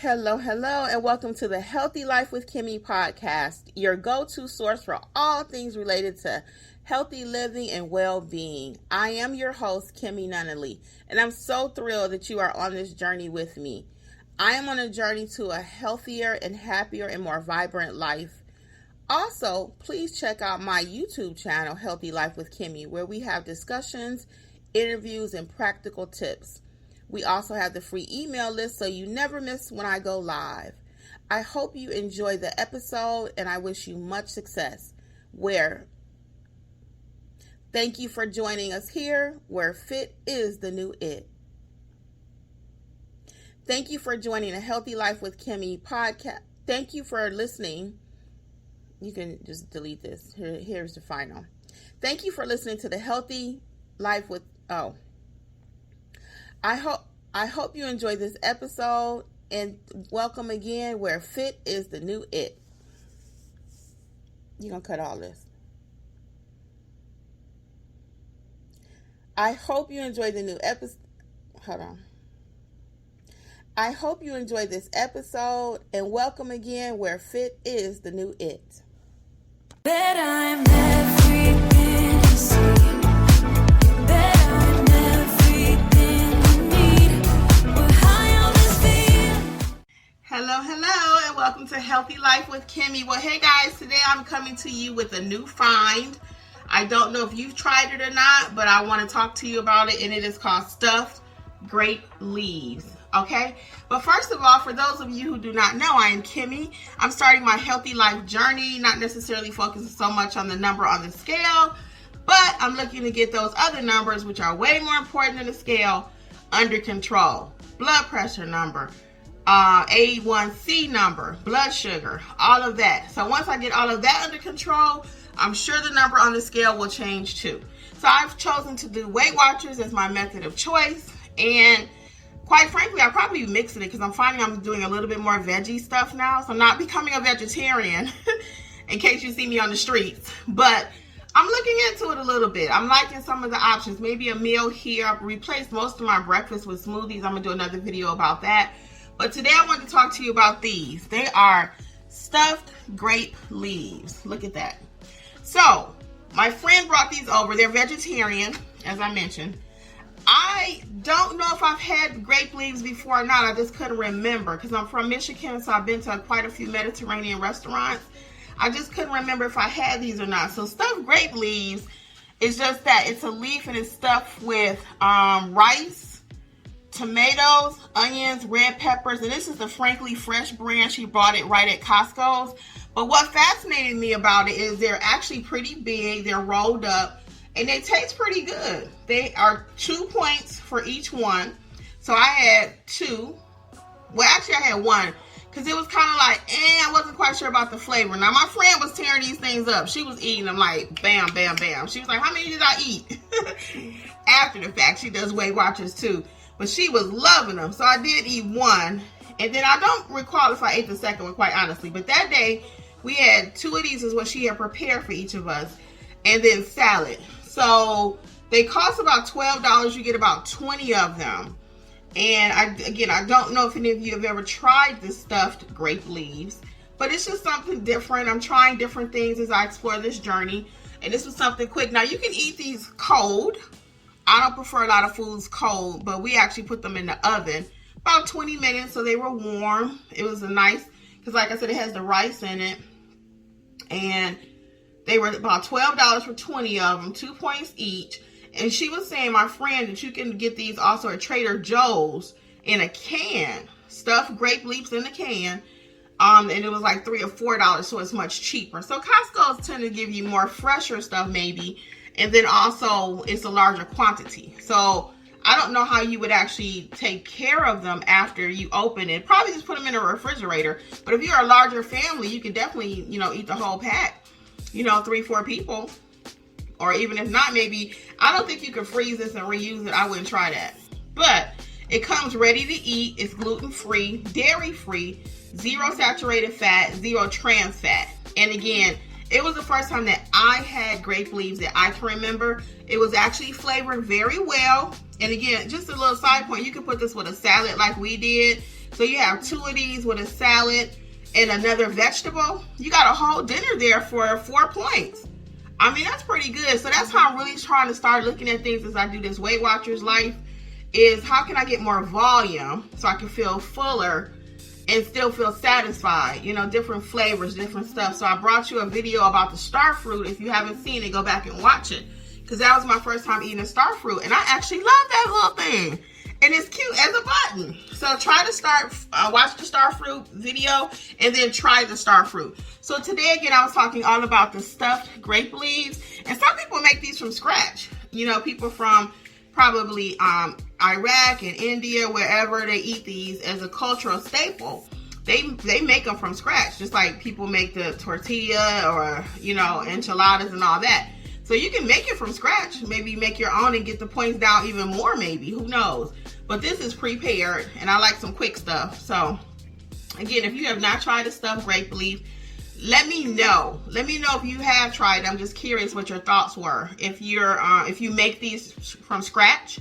Hello, and welcome to the Healthy Life with Kimmy podcast, your go-to source for all things related to healthy living and well-being. I am your host, Kimmy Nunnally, and I'm so thrilled that you are on this journey with me. I am on a journey to a healthier and happier and more vibrant life. Also, please check out my YouTube channel, Healthy Life with Kimmy, where we have discussions, interviews, and practical tips. We also have the free email list so you never miss when I go live. I hope you enjoy the episode and I wish you much success. Thank you for joining us here where fit is the new it. Thank you for joining the Healthy Life with Kimmy podcast. Thank you for listening. You can just delete this. Here's the final. Thank you for listening to the Healthy Life with I hope you enjoyed this episode and welcome again where fit is the new it. You're going to cut all this. I hope you enjoyed the new episode. Hold on. I hope you enjoyed this episode and welcome again where fit is the new it. That I'm everything you see. Hello, and welcome to Healthy Life with Kimmy. Well, hey guys, today I'm coming to you with a new find. I don't know if you've tried it or not, but I want to talk to you about it, and it is called stuffed grape leaves. Okay, but first of all, for those of you who do not know, I am Kimmy. I'm starting my healthy life journey, not necessarily focusing so much on the number on the scale, but I'm looking to get those other numbers, which are way more important than the scale, under control. Blood pressure number, A1C number, blood sugar, all of that. So once I get all of that under control, I'm sure the number on the scale will change too. So I've chosen to do WeightWatchers as my method of choice, and quite frankly, I'll probably be mixing it because I'm finding I'm doing a little bit more veggie stuff now. So I'm not becoming a vegetarian in case you see me on the streets, but I'm looking into it a little bit. I'm liking some of the options. Maybe a meal here. I've replaced most of my breakfast with smoothies. I'm going to do another video about that. But today I want to talk to you about these. They are stuffed grape leaves. Look at that. So my friend brought these over. They're vegetarian, as I mentioned. I don't know if I've had grape leaves before or not. I just couldn't remember because I'm from Michigan, so I've been to quite a few Mediterranean restaurants. I just couldn't remember if I had these or not. So stuffed grape leaves is just that. It's a leaf and it's stuffed with rice, tomatoes, onions, red peppers, and this is the Frankly Fresh brand. She bought it right at Costco's. But what fascinated me about it is they're actually pretty big. They're rolled up, and they taste pretty good. They are 2 points for each one. So I had two. Well, actually, I had one because it was kind of like, I wasn't quite sure about the flavor. Now, my friend was tearing these things up. She was eating them like bam, bam, bam. She was like, how many did I eat? After the fact, she does WeightWatchers too. But she was loving them. So I did eat one. And then I don't recall if I ate the second one, quite honestly. But that day, we had two of these is what she had prepared for each of us. And then salad. So they cost about $12. You get about 20 of them. And I don't know if any of you have ever tried this stuffed grape leaves. But it's just something different. I'm trying different things as I explore this journey. And this was something quick. Now, you can eat these cold. I don't prefer a lot of foods cold, but we actually put them in the oven about 20 minutes so they were warm. It was a nice, because like I said, it has the rice in it. And they were about $12 for 20 of them, 2 points each. And she was saying, my friend, that you can get these also at Trader Joe's in a can, stuffed grape leaves in a can. And it was like $3 or $4, so it's much cheaper. So Costco's tend to give you more fresher stuff maybe. And then also it's a larger quantity. So I don't know how you would actually take care of them after you open it. Probably just put them in a refrigerator. But if you're a larger family, you could definitely, eat the whole pack. 3-4 people. Or even if not, maybe, I don't think you can freeze this and reuse it. I wouldn't try that. But it comes ready to eat. It's gluten-free, dairy-free, 0 saturated fat, 0 trans fat. And again, it was the first time that I had grape leaves that I can remember. It was actually flavored very well. And again, just a little side point, you can put this with a salad like we did. So you have 2 of these with a salad and another vegetable. You got a whole dinner there for 4 points. I mean, that's pretty good. So that's how I'm really trying to start looking at things as I do this Weight Watchers life, is how can I get more volume so I can feel fuller and still feel satisfied, you know, different flavors, different stuff. So I brought you a video about the star fruit. If you haven't seen it, go back and watch it, because that was my first time eating a star fruit, and I actually love that little thing, and it's cute as a button. So try to watch the star fruit video and then try the star fruit. So today again, I was talking all about the stuffed grape leaves, and some people make these from scratch. You know, people from probably Iraq and India, wherever, they eat these as a cultural staple. They make them from scratch, just like people make the tortilla or, you know, enchiladas and all that. So you can make it from scratch, maybe make your own and get the points down even more, maybe, who knows. But this is prepared, and I like some quick stuff. So again, if you have not tried the stuffed grape leaf, let me know. Let me know if you have tried. I'm just curious what your thoughts were. If you make these from scratch,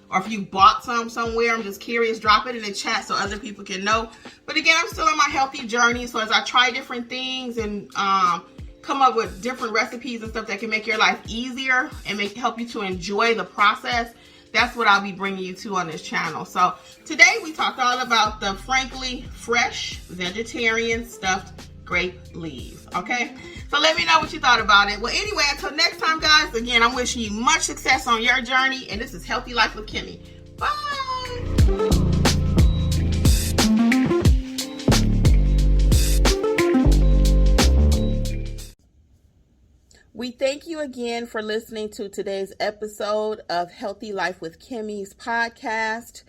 or if you bought some somewhere, I'm just curious. Drop it in the chat so other people can know. But again, I'm still on my healthy journey. So as I try different things and come up with different recipes and stuff that can make your life easier and help you to enjoy the process, that's what I'll be bringing you to on this channel. So today we talked all about the frankly fresh vegetarian stuffed grape leaves. Okay, so let me know what you thought about it. Well, anyway, until next time, guys, again, I'm wishing you much success on your journey, and this is Healthy Life with Kimmy. Bye. We thank you again for listening to today's episode of Healthy Life with Kimmy's podcast.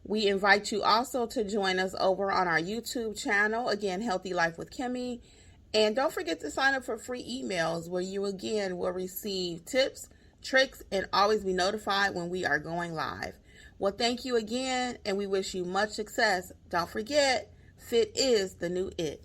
We invite you also to join us over on our YouTube channel, again, Healthy Life with Kimmy. And don't forget to sign up for free emails where you, again, will receive tips, tricks, and always be notified when we are going live. Well, thank you again, and we wish you much success. Don't forget, fit is the new it.